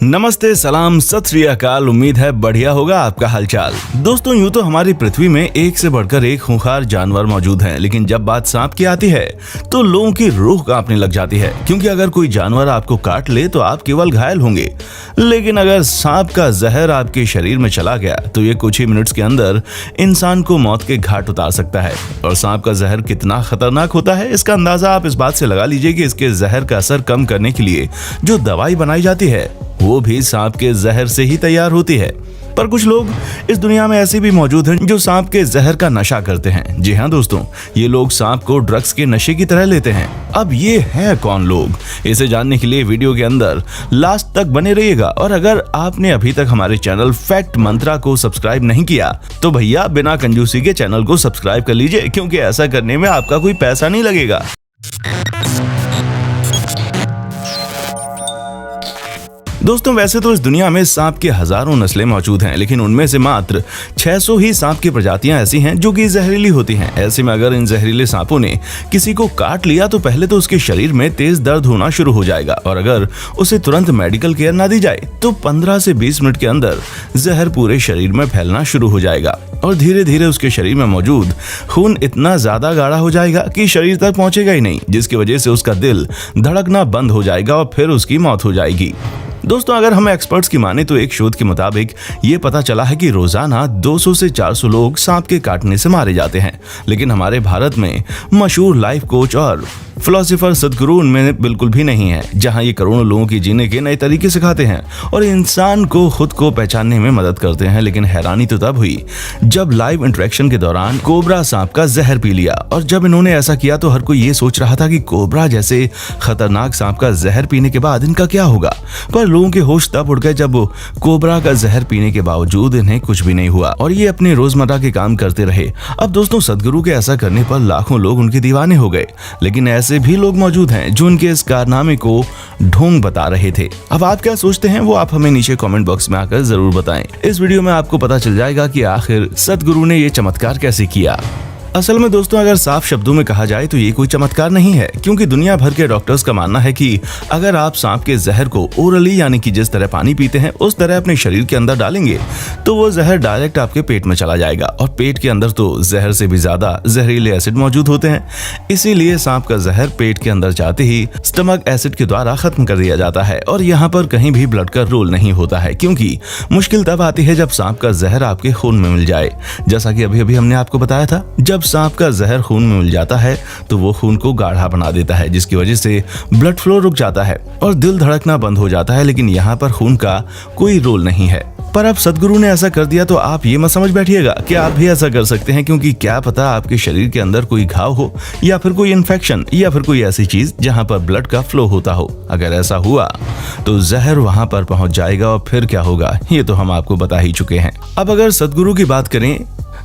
नमस्ते, सलाम, सत श्री अकाल। उम्मीद है बढ़िया होगा आपका हालचाल। दोस्तों, यूं तो हमारी पृथ्वी में एक से बढ़कर एक खूंखार जानवर मौजूद हैं, लेकिन जब बात सांप की आती है तो लोगों की रूह कांपने लग जाती है, क्योंकि अगर कोई जानवर आपको काट ले तो आप केवल घायल होंगे, लेकिन अगर सांप का जहर आपके शरीर में चला गया तो ये कुछ ही मिनट्स के अंदर इंसान को मौत के घाट उतार सकता है। और सांप का जहर कितना खतरनाक होता है, इसका अंदाजा आप इस बात से लगा लीजिए कि इसके जहर का असर कम करने के लिए जो दवाई बनाई जाती है वो भी सांप के जहर से ही तैयार होती है। पर कुछ लोग इस दुनिया में ऐसे भी मौजूद हैं जो सांप के जहर का नशा करते हैं। जी हाँ दोस्तों, ये लोग सांप को ड्रग्स के नशे की तरह लेते हैं। अब ये है कौन लोग, इसे जानने के लिए वीडियो के अंदर लास्ट तक बने रहिएगा। और अगर आपने अभी तक हमारे चैनल फैक्ट मंत्रा को सब्सक्राइब नहीं किया तो भैया बिना कंजूसी के चैनल को सब्सक्राइब कर लीजिए, क्योंकि ऐसा करने में आपका कोई पैसा नहीं लगेगा। दोस्तों, वैसे तो इस दुनिया में सांप की हजारों नस्लें मौजूद हैं, लेकिन उनमें से मात्र 600 ही सांप की प्रजातियां ऐसी हैं जो कि जहरीली होती हैं। ऐसे में अगर इन जहरीले सांपों ने किसी को काट लिया तो पहले तो उसके शरीर में तेज दर्द होना शुरू हो जाएगा, और अगर उसे तुरंत मेडिकल केयर ना दी जाए तो 15 से 20 मिनट के अंदर जहर पूरे शरीर में फैलना शुरू हो जाएगा, और धीरे धीरे उसके शरीर में मौजूद खून इतना ज्यादा गाढ़ा हो जाएगा कि शरीर तक पहुंचेगा ही नहीं, जिसकी वजह से उसका दिल धड़कना बंद हो जाएगा और फिर उसकी मौत हो जाएगी। दोस्तों, अगर हम एक्सपर्ट्स की माने तो एक शोध के मुताबिक ये पता चला है कि रोजाना 200 से 400 लोग सांप के काटने से मारे जाते हैं, लेकिन हमारे भारत में मशहूर लाइफ कोच और फिलोसोफर सदगुरु उनमें बिल्कुल भी नहीं है, जहां ये करोड़ों लोगों की जीने के नए तरीके सिखाते हैं और इंसान को खुद को पहचानने में मदद करते हैं। लेकिन हैरानी तो तब हुई जब लाइव इंटरेक्शन के दौरान कोबरा सांप का जहर पी लिया, और जब इन्होंने ऐसा किया तो हर कोई ये सोच रहा था कि कोबरा जैसे खतरनाक सांप का जहर पीने के बाद इनका क्या होगा। पर लोगों के होश तब उड़ गए जब कोबरा का जहर पीने के बावजूद इन्हें कुछ भी नहीं हुआ और ये अपने रोजमर्रा के काम करते रहे। अब दोस्तों, सदगुरु के ऐसा करने पर लाखों लोग उनके दीवाने हो गए, लेकिन ऐसे भी लोग मौजूद हैं जो उनके इस कारनामे को ढोंग बता रहे थे। अब आप क्या सोचते हैं वो आप हमें नीचे कमेंट बॉक्स में आकर जरूर बताएं। इस वीडियो में आपको पता चल जाएगा कि आखिर सदगुरु ने ये चमत्कार कैसे किया। असल में दोस्तों, अगर साफ शब्दों में कहा जाए तो ये कोई चमत्कार नहीं है, क्योंकि दुनिया भर के डॉक्टर्स का मानना है कि अगर आप सांप के जहर को ओरली यानी कि जिस तरह पानी पीते हैं उस तरह अपने शरीर के अंदर डालेंगे तो वो जहर डायरेक्ट आपके पेट में चला जाएगा, और पेट के अंदर तो जहर से भी ज्यादा जहरीले एसिड मौजूद होते हैं। इसीलिए सांप का जहर पेट के अंदर जाते ही स्टमक एसिड के द्वारा खत्म कर दिया जाता है, और यहाँ पर कहीं भी ब्लड का रोल नहीं होता है, क्योंकि मुश्किल तब आती है जब सांप का जहर आपके खून में मिल जाए। जैसा कि अभी अभी हमने आपको बताया था, जब सांप का जहर खून में मिल जाता है तो वो खून को गाढ़ा बना देता है, जिसकी वजह से ब्लड फ्लो रुक जाता है और दिल धड़कना बंद हो जाता है। लेकिन यहाँ पर खून का कोई रोल नहीं है। पर अब सदगुरु ने ऐसा कर दिया तो आप ये मत समझ बैठिएगा कि आप भी ऐसा कर सकते हैं, क्योंकि क्या पता आपके शरीर के अंदर कोई घाव हो या फिर कोई इन्फेक्शन या फिर कोई ऐसी चीज जहां पर ब्लड का फ्लो होता हो। अगर ऐसा हुआ तो जहर वहां पर पहुंच जाएगा, और फिर क्या होगा ये तो हम आपको बता ही चुके हैं। अब अगर सदगुरु की बात करें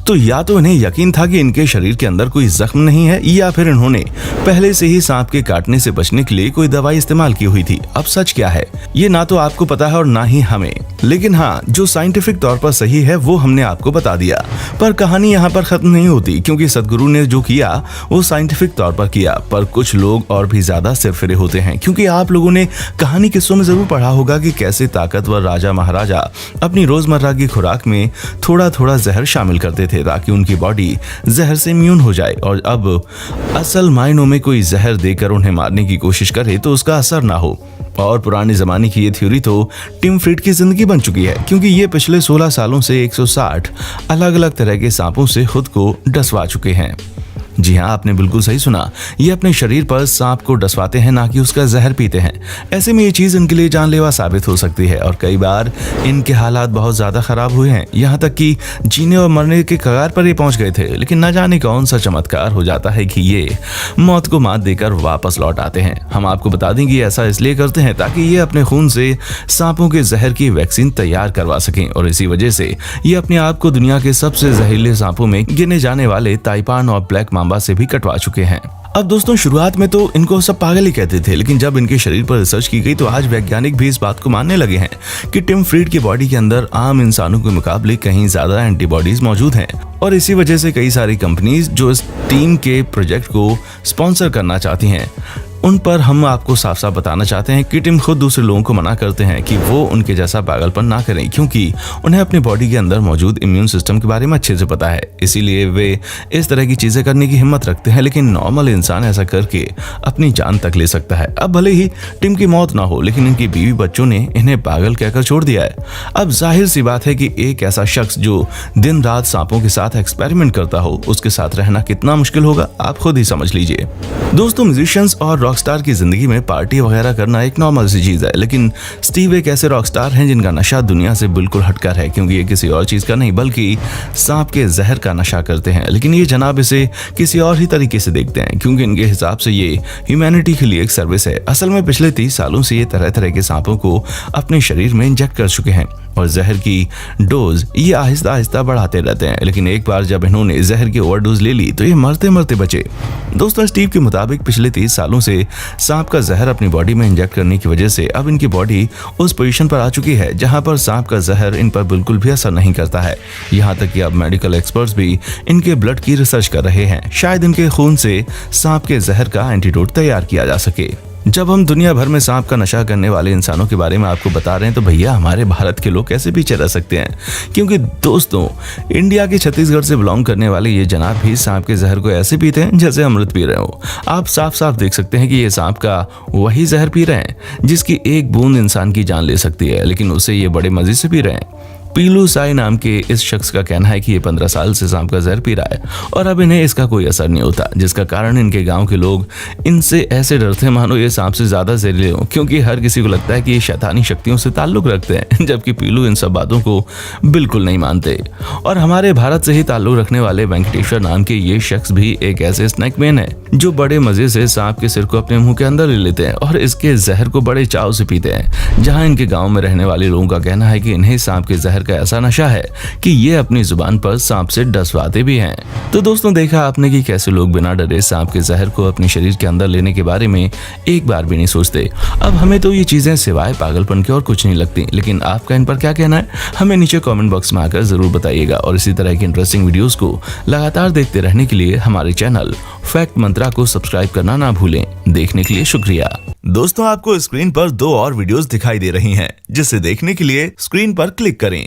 तो या तो इन्हें यकीन था कि इनके शरीर के अंदर कोई जख्म नहीं है, या फिर इन्होंने पहले से ही सांप के काटने से बचने के लिए कोई दवाई इस्तेमाल की हुई थी। अब सच क्या है ये ना तो आपको पता है और ना ही हमें, लेकिन हाँ, जो साइंटिफिक तौर पर सही है वो हमने आपको बता दिया। पर कहानी यहाँ पर खत्म नहीं होती, क्योंकि सदगुरु ने जो किया वो साइंटिफिक तौर पर किया, पर कुछ लोग और भी ज्यादा सिरफिरे होते हैं, क्योंकि आप लोगों ने कहानी किस्सों में जरूर पढ़ा होगा कि कैसे ताकतवर राजा महाराजा अपनी रोजमर्रा की खुराक में थोड़ा थोड़ा जहर शामिल करते थे ताकि उनकी बॉडी जहर से इम्यून हो जाए, और अब असल मायनों में कोई जहर देकर उन्हें मारने की कोशिश करे तो उसका असर ना हो। और पुराने जमाने की ये थ्योरी तो टिम फ्रीड की जिंदगी बन चुकी है, क्योंकि ये पिछले 16 सालों से 160 अलग अलग तरह के सांपों से खुद को डसवा चुके हैं। जी हाँ, आपने बिल्कुल सही सुना, ये अपने शरीर पर सांप को डसवाते हैं, ना कि उसका जहर पीते हैं। ऐसे में ये चीज इनके लिए जानलेवा साबित हो सकती है, और कई बार इनके हालात बहुत ज्यादा खराब हुए हैं, यहाँ तक कि जीने और मरने के कगार पर ही पहुंच गए थे। लेकिन न जाने कौन सा चमत्कार हो जाता है कि ये मौत को मात देकर वापस लौट आते हैं। हम आपको बता दें कि ऐसा इसलिए करते हैं ताकि ये अपने खून से सांपों के जहर की वैक्सीन तैयार करवा सकें, और इसी वजह से ये अपने आप को दुनिया के सबसे जहरीले सांपों में गिने जाने वाले ताइपान और ब्लैक मांबा से भी कटवा चुके हैं। अब दोस्तों शुरुआत में तो इनको सब पागल ही कहते थे, लेकिन जब इनके शरीर पर रिसर्च की गई तो आज वैज्ञानिक भी इस बात को मानने लगे हैं कि टिम फ्रीड की बॉडी के अंदर आम इंसानों के मुकाबले कहीं ज्यादा एंटीबॉडीज मौजूद हैं। और इसी वजह से कई सारी कंपनीज जो इस टीम के प्रोजेक्ट को स्पॉन्सर करना चाहती हैं, उन पर हम आपको साफ साफ बताना चाहते हैं कि टिम खुद दूसरे लोगों को मना करते हैं कि वो उनके जैसा पागलपन ना करें, क्योंकि उन्हें अपनी बॉडी के अंदर मौजूद इम्यून सिस्टम के बारे में अच्छे से पता है। इसीलिए वे इस तरह की चीजें करने की हिम्मत रखते हैं, लेकिन नॉर्मल इंसान ऐसा करके अपनी जान तक ले सकता है। अब भले ही टिम की मौत ना हो, लेकिन इनकी बीवी बच्चों ने इन्हें पागल कहकर छोड़ दिया है। अब जाहिर सी बात है कि एक ऐसा शख्स जो दिन रात सांपों के साथ एक्सपेरिमेंट करता हो, उसके साथ रहना कितना मुश्किल होगा, आप खुद ही समझ लीजिए। दोस्तों, म्यूजिशियंस और रॉकस्टार की जिंदगी में पार्टी वगैरह करना एक नॉर्मल सी चीज है, लेकिन स्टीव एक ऐसे रॉकस्टार हैं जिनका नशा दुनिया से बिल्कुल हटकर है, क्योंकि ये किसी और चीज का नहीं बल्कि सांप के जहर का नशा करते हैं। लेकिन ये जनाब इसे किसी और ही तरीके से देखते हैं, क्योंकि इनके हिसाब से ये ह्यूमैनिटी के लिए एक सर्विस है। असल में पिछले 30 सालों से ये तरह तरह के सांपों को अपने शरीर में इंजेक्ट कर चुके हैं और जहर की डोज ये आहिस्ता आहिस्ता बढ़ाते रहते हैं। लेकिन एक बार जब इन्होंने जहर की ओवरडोज ले ली तो ये मरते मरते बचे। दोस्तों, स्टीव के मुताबिक पिछले 30 सालों से सांप का जहर अपनी बॉडी में इंजेक्ट करने की वजह से अब इनकी बॉडी उस पोजीशन पर आ चुकी है जहां पर सांप का जहर इन पर बिल्कुल भी असर नहीं करता है। यहां तक कि अब मेडिकल एक्सपर्ट्स भी इनके ब्लड की रिसर्च कर रहे हैं, शायद इनके खून से सांप के जहर का एंटीडोट तैयार किया जा सके। जब हम दुनिया भर में सांप का नशा करने वाले इंसानों के बारे में आपको बता रहे हैं तो भैया हमारे भारत के लोग कैसे पीछे रह सकते हैं, क्योंकि दोस्तों इंडिया के छत्तीसगढ़ से बिलोंग करने वाले ये जनाब भी सांप के जहर को ऐसे पीते हैं जैसे अमृत पी रहे हो। आप साफ साफ देख सकते हैं कि ये सांप का वही जहर पी रहे हैं जिसकी एक बूंद इंसान की जान ले सकती है, लेकिन उसे ये बड़े मजे से पी रहे हैं। पीलू साई नाम के इस शख्स का कहना है कि ये 15 साल से सांप का जहर पी रहा है और अब इन्हें इसका कोई असर नहीं होता, जिसका कारण इनके गांव के लोग इनसे ऐसे डरते हैं मानो ये सांप से ज्यादा जहरीले हो, क्योंकि हर किसी को लगता है कि ये शैतानी शक्तियों से ताल्लुक रखते हैं, जबकि पीलू इन सब बातों को बिल्कुल नहीं मानते। और हमारे भारत से ही ताल्लुक रखने वाले वेंकटेश्वर नाम के ये शख्स भी एक ऐसे स्नैकमैन है जो बड़े मजे से सांप के सिर को अपने मुंह के अंदर ले लेते हैं और इसके जहर को बड़े चाव से पीते हैं। जहाँ इनके गाँव में रहने वाले लोगों का कहना है कि इन्हें सांप के जहर का ऐसा नशा है कि ये अपनी जुबान पर सांप से डसवाते भी हैं। तो दोस्तों, देखा आपने कि कैसे लोग बिना डरे सांप के जहर को अपने शरीर के अंदर लेने के बारे में एक बार भी नहीं सोचते। अब हमें तो ये चीजें सिवाय पागलपन के और कुछ नहीं लगती, लेकिन आपका इन पर क्या कहना है हमें नीचे कमेंट बॉक्स में आकर जरूर बताइएगा। और इसी तरह की इंटरेस्टिंग वीडियोस को लगातार देखते रहने के लिए हमारे चैनल फैक्ट मंत्रा को सब्सक्राइब करना ना भूलें। देखने के लिए शुक्रिया। दोस्तों, आपको स्क्रीन पर 2 और वीडियोस दिखाई दे रही हैं, जिसे देखने के लिए स्क्रीन पर क्लिक करें।